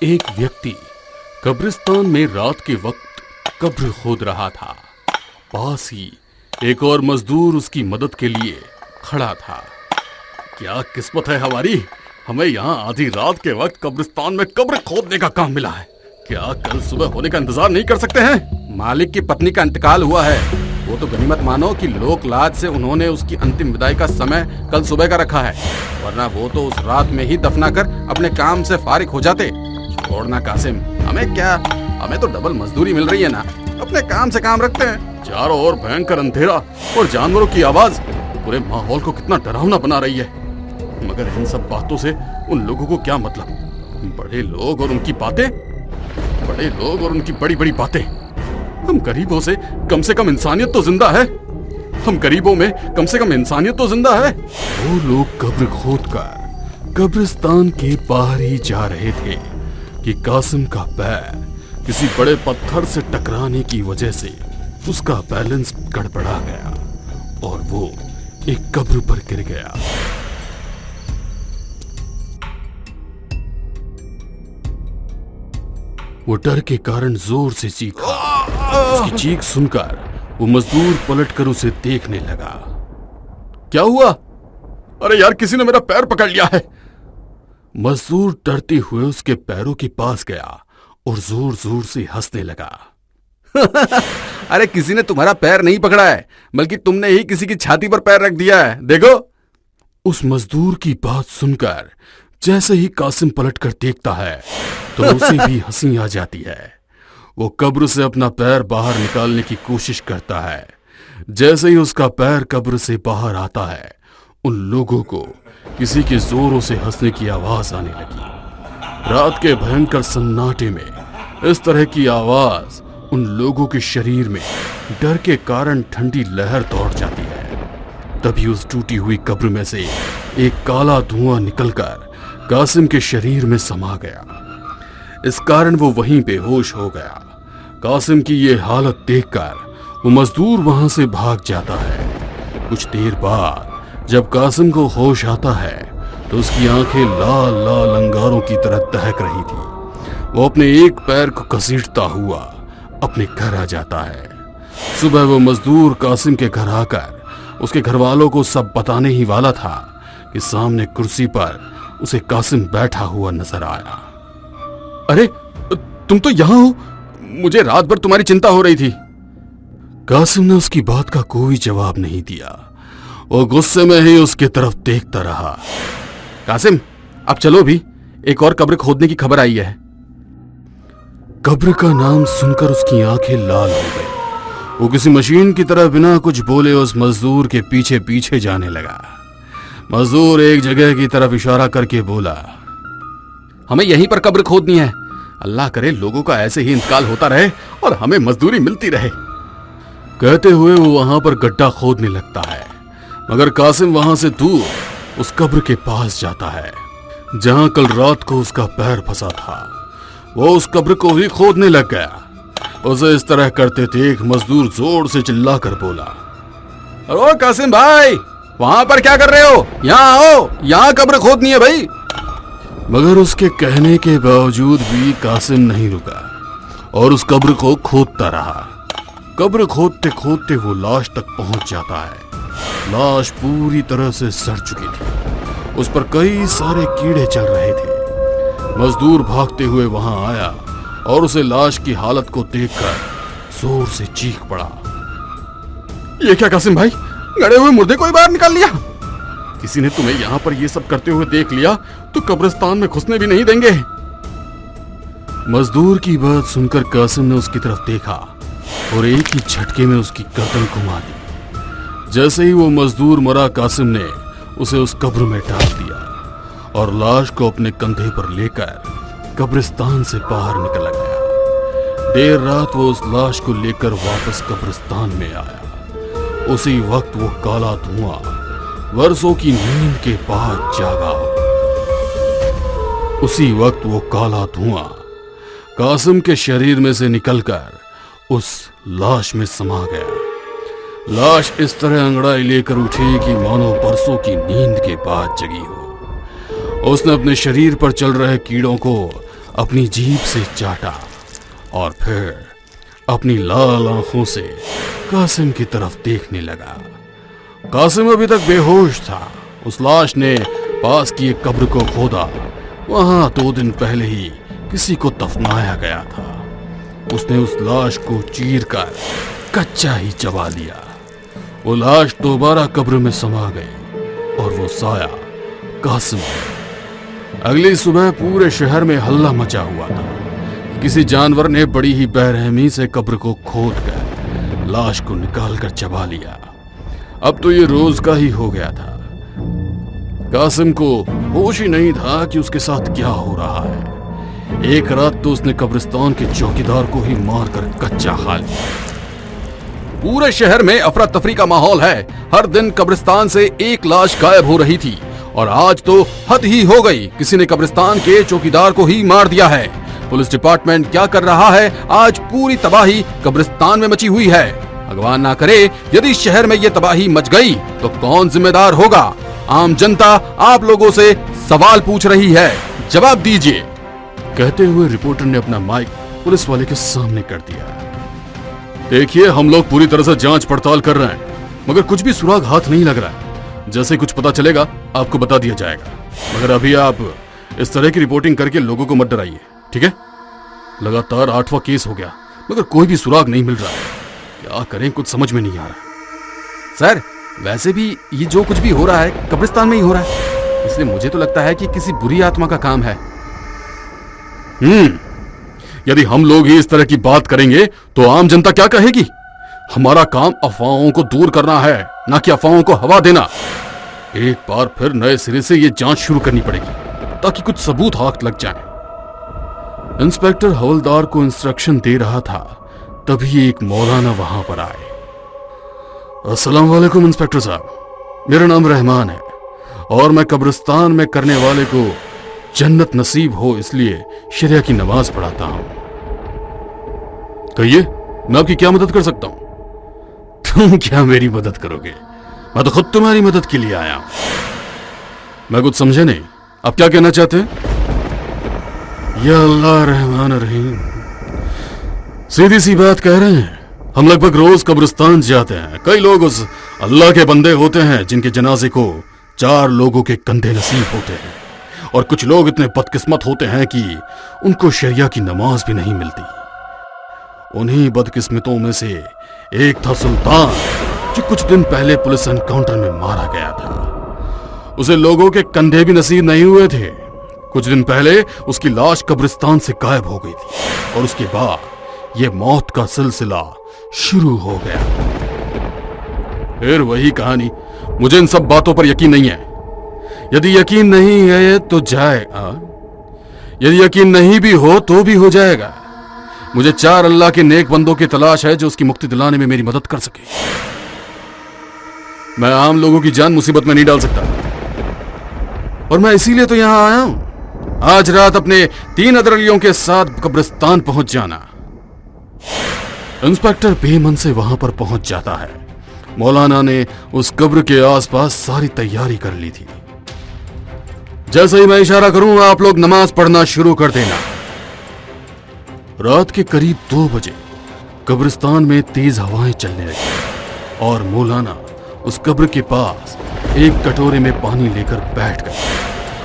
एक व्यक्ति कब्रिस्तान में रात के वक्त कब्र खोद रहा था। पास ही एक और मजदूर उसकी मदद के लिए खड़ा था। क्या किस्मत है हमारी, हमें यहाँ आधी रात के वक्त कब्रिस्तान में कब्र खोदने का काम मिला है। क्या कल सुबह होने का इंतजार नहीं कर सकते हैं? मालिक की पत्नी का इंतकाल हुआ है। वो तो गनीमत मानो कि लोक लाज से उन्होंने उसकी अंतिम विदाई का समय कल सुबह का रखा है, वरना वो तो उस रात में ही दफना कर अपने काम से फारिग हो जाते। छोड़ना कासिम, हमें क्या, हमें तो डबल मजदूरी मिल रही है ना, अपने काम से काम रखते हैं। चारों ओर भयंकर अंधेरा और जानवरों की आवाज पूरे माहौल को कितना डरावना बना रही है। मगर इन सब बातों से उन लोगों को क्या मतलब? बड़े लोग और उनकी बातें, बड़े लोग और उनकी बड़ी बड़ी बातें। हम गरीबों से कम इंसानियत तो जिंदा है। हम गरीबों में कम से कम इंसानियत तो जिंदा है। वो लोग कब्र खोदकर कब्रिस्तान के बाहर ही जा रहे थे कि कासिम का पैर किसी बड़े पत्थर से टकराने की वजह से उसका बैलेंस गड़बड़ा गया और वो एक कब्र पर गिर गया। वो डर के कारण जोर से चीखा। उसकी चीख सुनकर वो मजदूर पलटकर उसे देखने लगा। क्या हुआ? अरे यार, किसी ने मेरा पैर पकड़ लिया है। मजदूर डरते हुए उसके पैरों के पास गया और जोर जोर से हंसने लगा। अरे किसी ने तुम्हारा पैर नहीं पकड़ा है, बल्कि तुमने ही किसी की छाती पर पैर रख दिया है, देखो। उस मजदूर की बात सुनकर जैसे ही कासिम पलटकर देखता है तो उसे भी हंसी आ जाती है। वो कब्र से अपना पैर बाहर निकालने की कोशिश करता है। जैसे ही उसका पैर कब्र से बाहर आता है, उन लोगों को किसी के जोरों से हंसने की आवाज आने लगी। रात के भयंकर सन्नाटे में इस तरह की आवाज उन लोगों के शरीर में डर के कारण ठंडी लहर दौड़ जाती है। तभी उस टूटी हुई कब्र में से एक काला धुआं निकलकर कासिम के शरीर में समा गया। इस कारण वो वहीं बेहोश हो गया। कासिम की ये हालत देखकर वो मजदूर वहां से भाग जाता है। कुछ देर बाद जब कासिम को होश आता है तो उसकी आंखें लाल लाल अंगारों की तरह दहक रही थी। वो अपने एक पैर को घसीटता हुआ अपने घर आ जाता है। सुबह वो मजदूर कासिम के घर आकर उसके घर वालों को सब बताने ही वाला था कि सामने कुर्सी पर उसे कासिम बैठा हुआ नजर आया। अरे तुम तो यहाँ हो, मुझे रात भर तुम्हारी चिंता हो रही थी। कासिम ने उसकी बात का कोई जवाब नहीं दिया। वो गुस्से में ही उसकी तरफ देखता रहा। कासिम, अब चलो भी, एक और कब्र खोदने की खबर आई है। कब्र का नाम सुनकर उसकी आंखें लाल हो गई। वो किसी मशीन की तरह बिना कुछ बोले उस मजदूर के पीछे पीछे जाने लगा। मजदूर एक जगह की तरफ इशारा करके बोला, हमें यहीं पर कब्र खोदनी है। अल्लाह करे लोगों का ऐसे ही इंतकाल होता रहे और हमें मजदूरी मिलती रहे। कहते हुए वो वहां पर गड्ढा खोदने लगता है, मगर कासिम वहां से दूर उस कब्र के पास जाता है जहां कल रात को उसका पैर फंसा था। वो उस कब्र को ही खोदने लग गया। उसे इस तरह करते देख मजदूर जोर से चिल्लाकर बोला, अरे कासिम भाई, वहां पर क्या कर रहे हो? यहाँ आओ, यहाँ कब्र खोदनी है भाई। मगर उसके कहने के बावजूद भी कासिम नहीं रुका और उस कब्र को खोदता रहा। कब्र खोदते खोदते वो लाश तक पहुंच जाता है। लाश पूरी तरह से सड़ चुकी थी। उस पर कई सारे कीड़े चल रहे थे। मजदूर भागते हुए वहां आया और उसे लाश की हालत को देखकर जोर से चीख पड़ा, ये क्या कासिम भाई, गड़े हुए मुर्दे को ही बाहर निकाल लिया? किसी ने तुम्हें यहाँ पर ये सब करते हुए देख लिया तो कब्रिस्तान में घुसने भी नहीं देंगे। मजदूर की बात सुनकर कासिम ने उसकी तरफ देखा और एक ही झटके में उसकी गर्दन घुमा दी। जैसे ही वो मजदूर मरा, कासिम ने उसे उस कब्र में डाल दिया और लाश को अपने कंधे पर लेकर कब्रिस्तान से बाहर निकल गया। देर रात वो उस लाश को लेकर वापस कब्रिस्तान में आया। उसी वक्त वो काला धुआं वर्षों की नींद के बाद जागा। उसी वक्त वो काला धुआं कासिम के शरीर में से निकलकर उस लाश में समा गया। लाश इस तरह अंगड़ाई लेकर उठी कि मानो बरसों की नींद के बाद जगी हो। उसने अपने शरीर पर चल रहे कीड़ों को अपनी जीभ से चाटा और फिर अपनी लाल आंखों से कासिम की तरफ देखने लगा। कासिम अभी तक बेहोश था। उस लाश ने पास की एक कब्र को खोदा। वहां 2 दिन पहले ही किसी को दफनाया गया था। उसने उस लाश को चीरकर कच्चा ही चबा लिया। वो लाश दोबारा कब्र में समा गई और वो साया कासिम। अगली सुबह पूरे शहर में हल्ला मचा हुआ था। किसी जानवर ने बड़ी ही बेरहमी से कब्र को खोदकर लाश को निकालकर चबा लिया। अब तो ये रोज का ही हो गया था। कासिम को होश ही नहीं था कि उसके साथ क्या हो रहा है। एक रात तो उसने कब्रिस्तान के चौकीदार को ही मारकर कच्चा खा लिया। पूरे शहर में अफरा तफरी का माहौल है। हर दिन कब्रिस्तान से एक लाश गायब हो रही थी और आज तो हद ही हो गई। किसी ने कब्रिस्तान के चौकीदार को ही मार दिया है। पुलिस डिपार्टमेंट क्या कर रहा है? आज पूरी तबाही कब्रिस्तान में मची हुई है। भगवान ना करे यदि शहर में ये तबाही मच गई तो कौन जिम्मेदार होगा? आम जनता आप लोगों से सवाल पूछ रही है, जवाब दीजिए। कहते हुए रिपोर्टर ने अपना माइक पुलिस वाले के सामने कर दिया। देखिए, हम लोग पूरी तरह से जांच पड़ताल कर रहे हैं, मगर कुछ भी सुराग हाथ नहीं लग रहा है। जैसे कुछ पता चलेगा आपको बता दिया जाएगा, मगर अभी आप इस तरह की रिपोर्टिंग करके लोगों को मत डराइए, ठीक है? लगातार 8वां केस हो गया, मगर कोई भी सुराग नहीं मिल रहा है। क्या करें, कुछ समझ में नहीं आ रहा। सर, वैसे भी ये जो कुछ भी हो रहा है कब्रिस्तान में ही हो रहा है, इसलिए मुझे तो लगता है कि किसी बुरी आत्मा का काम है। यदि हम लोग ही इस तरह की बात करेंगे तो आम जनता क्या कहेगी? हमारा काम अफवाहों को दूर करना है, ना कि अफवाहों को हवा देना। एक बार फिर नए सिरे से ये जांच शुरू करनी पड़ेगी ताकि कुछ सबूत हाथ लग जाए। इंस्पेक्टर हवलदार को इंस्ट्रक्शन दे रहा था, तभी एक मौलाना वहां पर आए। अस्सलाम वालेकुम इंस्पेक्टर साहब, मेरा नाम रहमान है और मैं कब्रिस्तान में करने वाले को जन्नत नसीब हो इसलिए शरिया की नमाज पढ़ाता हूं। कहिए, मैं आपकी क्या मदद कर सकता हूं? तुम क्या मेरी मदद करोगे? मैं तो खुद तुम्हारी मदद के लिए आया हूं। मैं कुछ समझे नहीं, आप क्या कहना चाहते हैं? या अल्लाह रहमान रहीम, सीधी सी बात कह रहे हैं। हम लगभग रोज कब्रिस्तान जाते हैं। कई लोग उस अल्लाह के बंदे होते हैं जिनके जनाजे को 4 लोगों के कंधे नसीब होते हैं, और कुछ लोग इतने बदकिस्मत होते हैं कि उनको शरिया की नमाज भी नहीं मिलती। उन्हीं बदकिस्मतों में से एक था सुल्तान, जो कुछ दिन पहले पुलिस एनकाउंटर में मारा गया था। उसे लोगों के कंधे भी नसीब नहीं हुए थे। कुछ दिन पहले उसकी लाश कब्रिस्तान से गायब हो गई थी और उसके बाद यह मौत का सिलसिला शुरू हो गया। फिर वही कहानी। मुझे इन सब बातों पर यकीन नहीं है। यदि यकीन नहीं है तो जाएगा, यदि यकीन नहीं भी हो तो भी हो जाएगा। मुझे 4 अल्लाह के नेक बंदों की तलाश है जो उसकी मुक्ति दिलाने में मेरी मदद कर सके। मैं आम लोगों की जान मुसीबत में नहीं डाल सकता, और मैं इसीलिए तो यहां आया हूं। आज रात अपने 3 अदरलियों के साथ कब्रिस्तान पहुंच जाना। इंस्पेक्टर बेमन से वहां पर पहुंच जाता है। मौलाना ने उस कब्र के आसपास सारी तैयारी कर ली थी। जैसे ही मैं इशारा करूं, आप लोग नमाज पढ़ना शुरू कर देना। रात के करीब 2 बजे कब्रिस्तान में तेज हवाएं चलने लगी और मौलाना उस कब्र के पास एक कटोरे में पानी लेकर बैठ गए।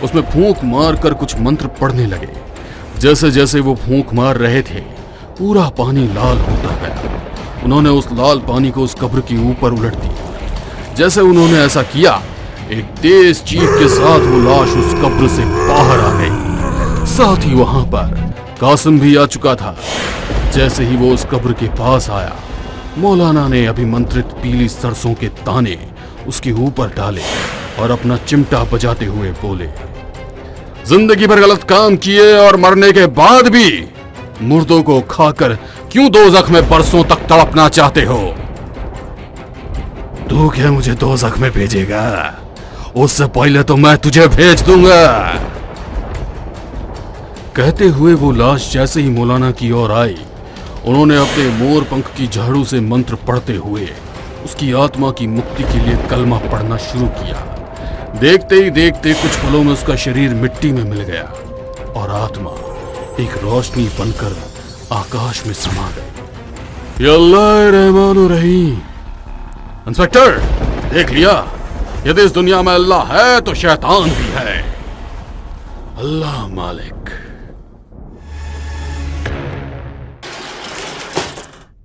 उसमें फूंक मारकर कुछ मंत्र पढ़ने लगे। जैसे जैसे वो फूंक मार रहे थे, पूरा पानी लाल होता गया। उन्होंने उस लाल पानी को उस कब्र के ऊपर उलट दिया। जैसे उन्होंने ऐसा किया, एक तेज चीख के साथ वो लाश उस कब्र से बाहर आ गई। साथ ही वहां पर कासिम भी आ चुका था। जैसे ही वो उस कब्र के पास आया, मौलाना ने अभिमंत्रित पीली सरसों के ताने उसके ऊपर डाले और अपना चिमटा बजाते हुए बोले, जिंदगी भर गलत काम किए और मरने के बाद भी मुर्दों को खाकर क्यों दोज़ख में बरसों तक तड़पना चाहते हो? तू क्या मुझे दोज़ख में भेजेगा? उससे पहले तो मैं तुझे भेज दूंगा। कहते हुए वो लाश जैसे ही मौलाना की ओर आई, उन्होंने अपने मोर पंख की झाड़ू से मंत्र पढ़ते हुए उसकी आत्मा की मुक्ति के लिए कलमा पढ़ना शुरू किया। देखते ही देखते कुछ पलों में उसका शरीर मिट्टी में मिल गया और आत्मा एक रोशनी बनकर आकाश में समा गए। या अल्लाह रहमान रहीम। इंस्पेक्टर, देख लिया, यदि इस दुनिया में अल्लाह है तो शैतान भी है। अल्लाह मालिक।